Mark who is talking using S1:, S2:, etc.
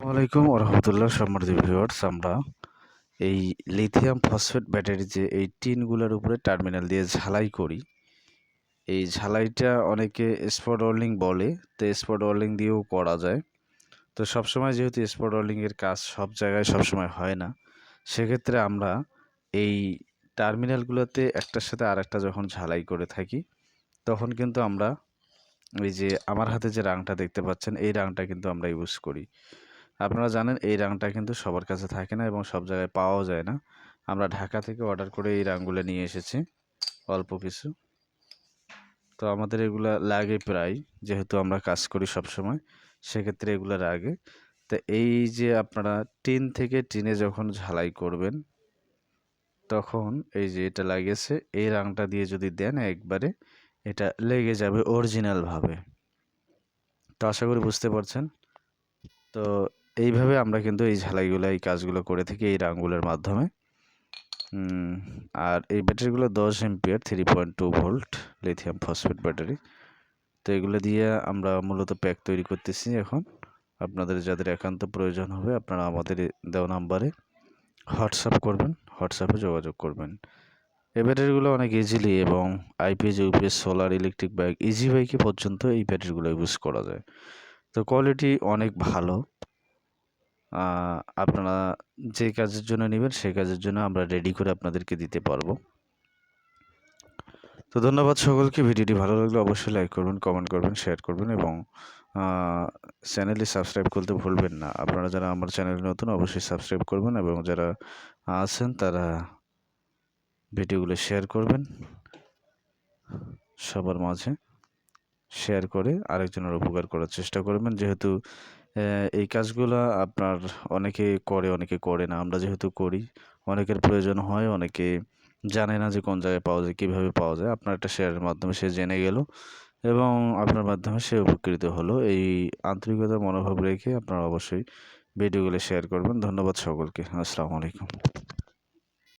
S1: আসসালামু আলাইকুম রহমতুল্লাহ সম্মানিত ভিউয়ার্স, আমরা এই লিথিয়াম ফসফেট ব্যাটারি যে এই টিনগুলোর উপরে টার্মিনাল দিয়ে ঝালাই করি, এই ঝালাইটা অনেকে স্পট ওয়েল্ডিং বলে। তো স্পট ওয়েল্ডিং দিয়েও করা যায়। তো সবসময় যেহেতু স্পট ওয়েল্ডিংয়ের কাজ সব জায়গায় সবসময় হয় না, সেক্ষেত্রে আমরা এই টার্মিনালগুলোতে একটার সাথে আরেকটা যখন ঝালাই করে থাকি, তখন কিন্তু আমরা এই যে আমার হাতে যে রাংটা দেখতে পাচ্ছেন, এই রাংটা কিন্তু আমরা ইউজ করি। আপনারা জানেন এই রাংটা কিন্তু সবার কাছে থাকে না এবং সব জায়গায় পাওয়াও যায় না। আমরা ঢাকা থেকে অর্ডার করে এই রাংগুলো নিয়ে এসেছি, অল্প কিছু। তো আমাদের এগুলা লাগে প্রায়, যেহেতু আমরা কাজ করি সবসময়, সেক্ষেত্রে এগুলো লাগে। তো এই যে আপনারা টিন থেকে টিনে যখন ঝালাই করবেন, তখন এই যে এটা লাগিয়েছে, এই রাংটা দিয়ে যদি দেন একবারে, এটা লেগে যাবে অরিজিনালভাবে। তো আশা করি বুঝতে পারছেন। তো এইভাবে আমরা কিন্তু এই ঝালাইগুলো, এই কাজগুলো করে থাকি এই রাংগুলোর মাধ্যমে। আর এই ব্যাটারিগুলো 10 ampere 3.2 volt lithium phosphate battery. তো এগুলো দিয়ে আমরা মূলত প্যাক তৈরি করতেছি এখন। আপনাদের যাদের একান্ত প্রয়োজন হবে, আপনারা আমাদের দেওয়া নাম্বারে হোয়াটসঅ্যাপ করবেন, হোয়াটসঅ্যাপে যোগাযোগ করবেন। এই ব্যাটারিগুলো অনেক ইজিলি এবং IPS, UPS, solar, electric bike, easy বাইকে পর্যন্ত এই ব্যাটারিগুলো ইউজ করা যায়। তো কোয়ালিটি অনেক ভালো। আপনারা যে কাজের জন্য নেবেন সেই কাজের জন্য আমরা রেডি করে আপনাদেরকে দিতে পারবো। তো ধন্যবাদ সকলকে। ভিডিওটি ভালো লাগলে অবশ্যই লাইক করবেন, কমেন্ট করবেন, শেয়ার করবেন এবং চ্যানেলটি সাবস্ক্রাইব করতে ভুলবেন না। আপনারা যারা আমার চ্যানেলে নতুন, অবশ্যই সাবস্ক্রাইব করবেন এবং যারা আছেন তারা ভিডিওগুলো শেয়ার করবেন, সবার মাঝে শেয়ার করে আরেকজনের উপকার করার চেষ্টা করবেন। যেহেতু এই কাজগুলো আপনার অনেকে করে, অনেকে করে না। আমরা যেহেতু করি, অনেকের প্রয়োজন হয়, অনেকে জানে না যে কোন জায়গায় পাওয়া যায়, কীভাবে পাওয়া যায়। আপনার একটা শেয়ারের মাধ্যমে সে জেনে গেল এবং আপনার মাধ্যমে সে উপকৃত হলো। এই আন্তরিকতার মনোভাব রেখে আপনারা অবশ্যই ভিডিওগুলো শেয়ার করবেন। ধন্যবাদ সকলকে। আসসালামু আলাইকুম।